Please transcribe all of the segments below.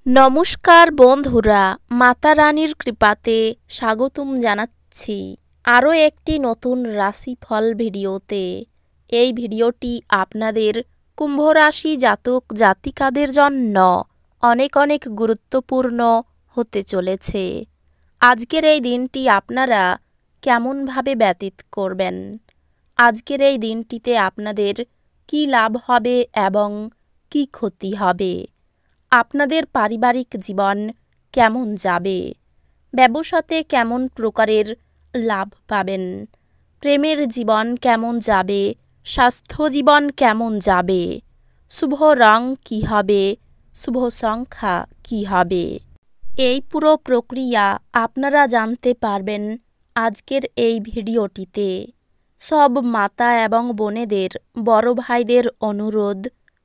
নমস্কার বন্ধুরা, মাতা রানীর কৃপাতে স্বাগতম জানাচ্ছি আরও একটি নতুন রাশিফল ভিডিওতে। এই ভিডিওটি আপনাদের কুম্ভ রাশি জাতক জাতিকাদের জন্য অনেক অনেক গুরুত্বপূর্ণ হতে চলেছে। আজকের এই দিনটি আপনারা কেমনভাবে ব্যতীত করবেন, আজকের এই দিনটিতে আপনাদের কী লাভ হবে এবং কী ক্ষতি হবে, আপনাদের পারিবারিক জীবন কেমন যাবে, ব্যবসাতে কেমন প্রকারের লাভ পাবেন, প্রেমের জীবন কেমন যাবে, স্বাস্থ্য জীবন কেমন যাবে, শুভ রং কী হবে, শুভ সংখ্যা কী হবে, এই পুরো প্রক্রিয়া আপনারা জানতে পারবেন আজকের এই ভিডিওটিতে। সব মাতা এবং বোনেদের, বড় ভাইদের অনুরোধ,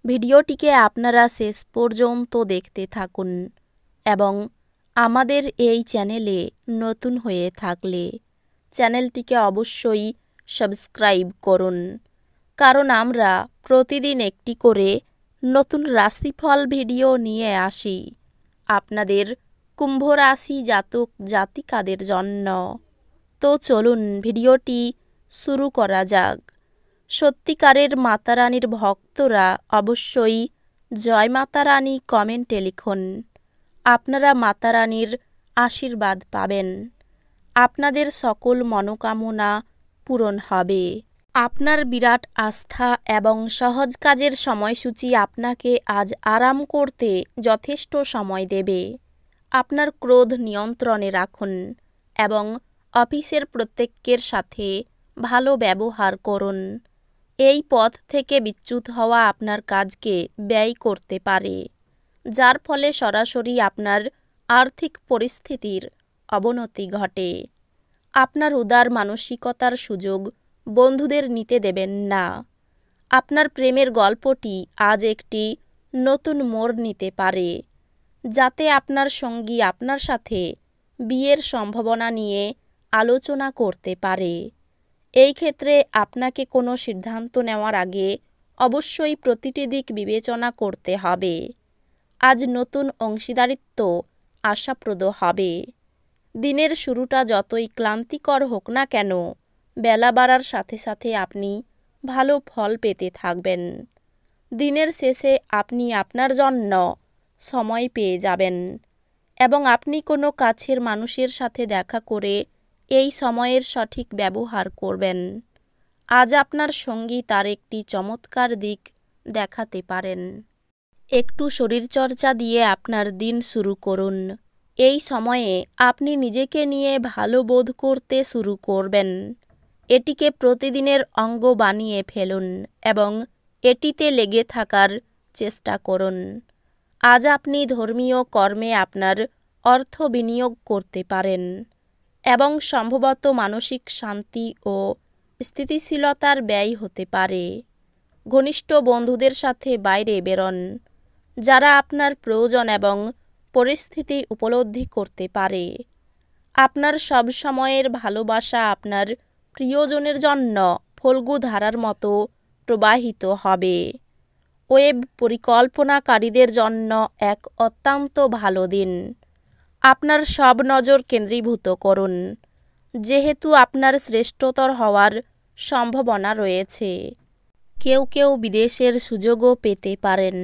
ভিডিওটিকে আপনারা শেষ পর্যন্ত দেখতে থাকুন এবং আমাদের এই চ্যানেলে নতুন হয়ে থাকলে চ্যানেলটিকে অবশ্যই সাবস্ক্রাইব করুন, কারণ আমরা প্রতিদিন একটি করে নতুন রাশিফল ভিডিও নিয়ে আসি আপনাদের কুম্ভ রাশি জাতক জাতিকাদের জন্য। তো চলুন ভিডিওটি শুরু করা যাক। সত্যিকারের মাতারানীর ভক্তরা অবশ্যই জয় মাতা রানী কমেন্টে লিখুন। আপনারা মাতারানীর আশীর্বাদ পাবেন, আপনাদের সকল মনোকামনা পূরণ হবে। আপনার বিরাট আস্থা এবং সহজ কাজের সময়সূচি আপনাকে আজ আরাম করতে যথেষ্ট সময় দেবে। আপনার ক্রোধ নিয়ন্ত্রণে রাখুন এবং অফিসের প্রত্যেকের সাথে ভালো ব্যবহার করুন। এই পথ থেকে বিচ্যুত হওয়া আপনার কাজকে ব্যয় করতে পারে, যার ফলে সরাসরি আপনার আর্থিক পরিস্থিতির অবনতি ঘটে। আপনার উদার মানসিকতার সুযোগ বন্ধুদের নিতে দেবেন না। আপনার প্রেমের গল্পটি আজ একটি নতুন মোড় নিতে পারে, যাতে আপনার সঙ্গী আপনার সাথে বিয়ের সম্ভাবনা নিয়ে আলোচনা করতে পারে। এই ক্ষেত্রে আপনাকে কোনো সিদ্ধান্ত নেওয়ার আগে অবশ্যই প্রতিটি দিক বিবেচনা করতে হবে। আজ নতুন অংশীদারিত্ব আশাপ্রদ হবে। দিনের শুরুটা যতই ক্লান্তিকর হোক না কেন, বেলা বাড়ার সাথে সাথে আপনি ভালো ফল পেতে থাকবেন। দিনের শেষে আপনি আপনার জন্য সময় পেয়ে যাবেন এবং আপনি কোনো কাছের মানুষের সাথে দেখা করে এই সময়ের সঠিক ব্যবহার করবেন। আজ আপনার সঙ্গী তার একটি চমৎকার দিক দেখাতে পারেন। একটু শরীরচর্চা দিয়ে আপনার দিন শুরু করুন। এই সময়ে আপনি নিজেকে নিয়ে ভালো বোধ করতে শুরু করবেন। এটিকে প্রতিদিনের অঙ্গ বানিয়ে ফেলুন এবং এটিতে লেগে থাকার চেষ্টা করুন। আজ আপনি ধর্মীয় কর্মে আপনার অর্থ বিনিয়োগ করতে পারেন এবং সম্ভবত মানসিক শান্তি ও স্থিতিশীলতার ব্যয় হতে পারে। ঘনিষ্ঠ বন্ধুদের সাথে বাইরে বেরোন, যারা আপনার প্রয়োজন এবং পরিস্থিতি উপলব্ধি করতে পারে। আপনার সব সময়ের ভালোবাসা আপনার প্রিয়জনের জন্য ফল্গু ধারার মতো প্রবাহিত হবে। ওয়েব পরিকল্পনাকারীদের জন্য এক অত্যন্ত ভালো দিন। আপনার সব নজর কেন্দ্রীভূত করুন, যেহেতু আপনার শ্রেষ্ঠতর হওয়ার সম্ভাবনা রয়েছে। কেউ কেউ বিদেশের সুযোগও পেতে পারেন।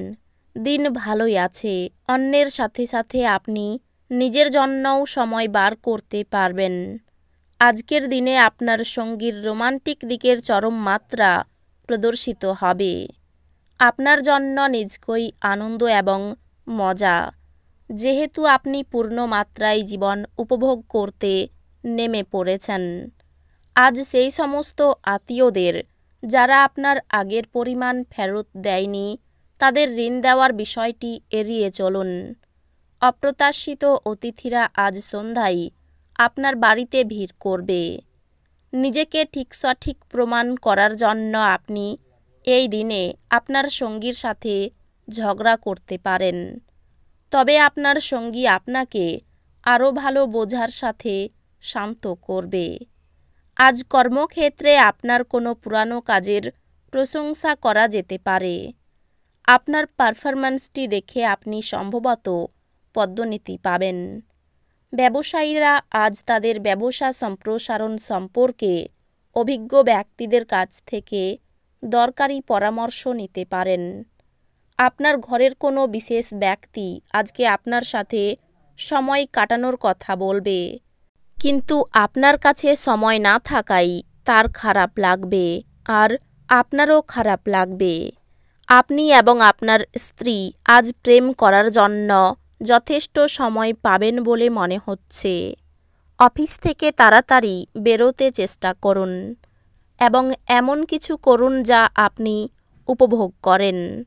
দিন ভালোই আছে। অন্যের সাথে সাথে আপনি নিজের জন্যও সময় বার করতে পারবেন। আজকের দিনে আপনার সঙ্গীর রোমান্টিক দিকের চরম মাত্রা প্রদর্শিত হবে। আপনার জন্য নিজকই আনন্দ এবং মজা, যেহেতু আপনি পূর্ণ মাত্রায় জীবন উপভোগ করতে নেমে পড়েছেন। আজ সেই সমস্ত আত্মীয়দের যারা আপনার আগের পরিমাণ ফেরত দেয়নি, তাদের ঋণ দেওয়ার বিষয়টি এড়িয়ে চলুন। অপ্রত্যাশিত অতিথিরা আজ সন্ধ্যায় আপনার বাড়িতে ভিড় করবে। নিজেকে ঠিক সঠিক প্রমাণ করার জন্য আপনি এই দিনে আপনার সঙ্গীর সাথে ঝগড়া করতে পারেন, তবে আপনার সঙ্গী আপনাকে আরও ভালো বোঝার সাথে শান্ত করবে। আজ কর্মক্ষেত্রে আপনার কোনো পুরানো কাজের প্রশংসা করা যেতে পারে। আপনার পারফরম্যান্সটি দেখে আপনি সম্ভবত পদ্মনীতি পাবেন। ব্যবসায়ীরা আজ তাদের ব্যবসা সম্প্রসারণ সম্পর্কে অভিজ্ঞ ব্যক্তিদের কাছ থেকে দরকারি পরামর্শ নিতে পারেন। আপনার ঘরের কোনো বিশেষ ব্যক্তি আজকে আপনার সাথে সময় কাটানোর কথা বলবে, কিন্তু আপনার কাছে সময় না থাকায় তার খারাপ লাগবে আর আপনারও খারাপ লাগবে। আপনি এবং আপনার স্ত্রী আজ প্রেম করার জন্য যথেষ্ট সময় পাবেন বলে মনে হচ্ছে। অফিস থেকে তাড়াতাড়ি বেরোতে চেষ্টা করুন এবং এমন কিছু করুন যা আপনি উপভোগ করেন।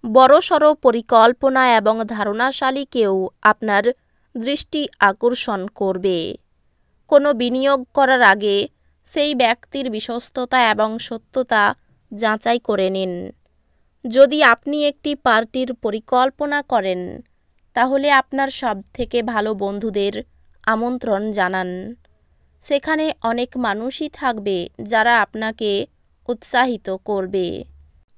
বড়সড় পরিকল্পনা এবং ধারণাশালী কেউ আপনার দৃষ্টি আকর্ষণ করবে। কোনো বিনিয়োগ করার আগে সেই ব্যক্তির বিশ্বস্ততা এবং সত্যতা যাচাই করে নিন। যদি আপনি একটি পার্টির পরিকল্পনা করেন, তাহলে আপনার সবথেকে ভালো বন্ধুদের আমন্ত্রণ জানান। সেখানে অনেক মানুষই থাকবে যারা আপনাকে উৎসাহিত করবে।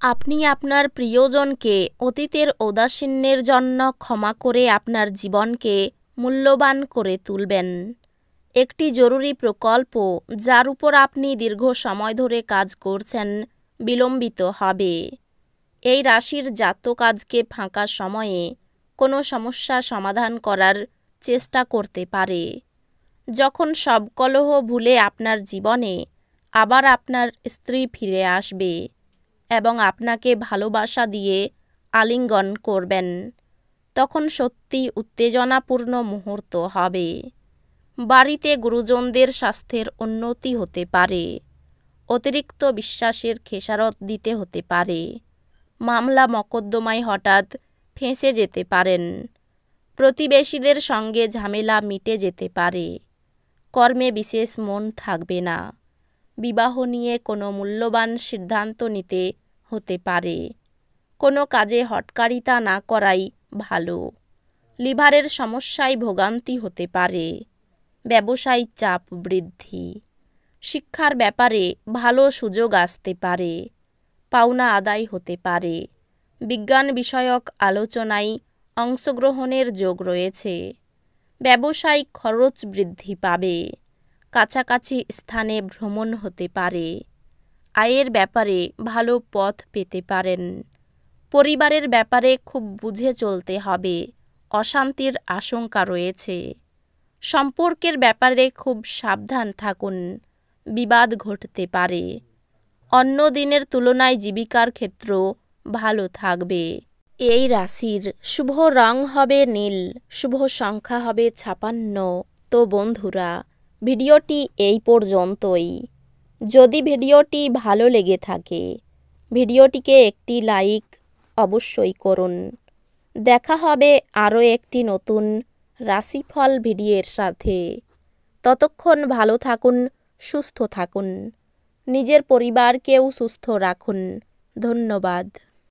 আপনি আপনার প্রিয়জনকে অতীতের ঔদাসীন্যের জন্য ক্ষমা করে আপনার জীবনকে মূল্যবান করে তুলবেন। একটি জরুরি প্রকল্প যার উপর আপনি দীর্ঘ সময় ধরে কাজ করছেন বিলম্বিত হবে। এই রাশির জাতক আজকে ফাঁকা সময়ে কোনো সমস্যা সমাধান করার চেষ্টা করতে পারে। যখন সব কলহ ভুলে আপনার জীবনে আবার আপনার স্ত্রী ফিরে আসবে এবং আপনাকে ভালোবাসা দিয়ে আলিঙ্গন করবেন, তখন সত্যি উত্তেজনাপূর্ণ মুহূর্ত হবে। বাড়িতে গুরুজনদের স্বাস্থ্যের উন্নতি হতে পারে। অতিরিক্ত বিশ্বাসের খেসারত দিতে হতে পারে। মামলা মকদ্দমায় হঠাৎ ফেঁসে যেতে পারেন। প্রতিবেশীদের সঙ্গে ঝামেলা মিটে যেতে পারে। কর্মে বিশেষ মন থাকবে না। বিবাহ নিয়ে কোনো মূল্যবান সিদ্ধান্ত নিতে হতে পারে। কোনো কাজে হঠকারিতা না করাই ভালো। লিভারের সমস্যায় ভোগান্তি হতে পারে। ব্যবসায়িক চাপ বৃদ্ধি। শিক্ষার ব্যাপারে ভালো সুযোগ আসতে পারে। পাওনা আদায় হতে পারে। বিজ্ঞান বিষয়ক আলোচনায় অংশগ্রহণের যোগ রয়েছে। ব্যবসায়িক খরচ বৃদ্ধি পাবে। কাছাকাছি স্থানে ভ্রমণ হতে পারে। আয়ের ব্যাপারে ভালো পথ পেতে পারেন। পরিবারের ব্যাপারে খুব বুঝে চলতে হবে। অশান্তির আশঙ্কা রয়েছে। সম্পর্কের ব্যাপারে খুব সাবধান থাকুন। বিবাদ ঘটতে পারে। অন্য দিনের তুলনায় জীবিকার ক্ষেত্র ভালো থাকবে। এই রাশির শুভ রং হবে নীল, শুভ সংখ্যা হবে 56। তো বন্ধুরা, ভিডিওটি এই পর্যন্তই। যদি ভিডিওটি ভালো লেগে থাকে, ভিডিওটিকে একটি লাইক অবশ্যই করুন। দেখা হবে আরও একটি নতুন রাশিফল ভিডিওর সাথে। ততক্ষণ ভালো থাকুন, সুস্থ থাকুন, নিজের পরিবারকেও সুস্থ রাখুন। ধন্যবাদ।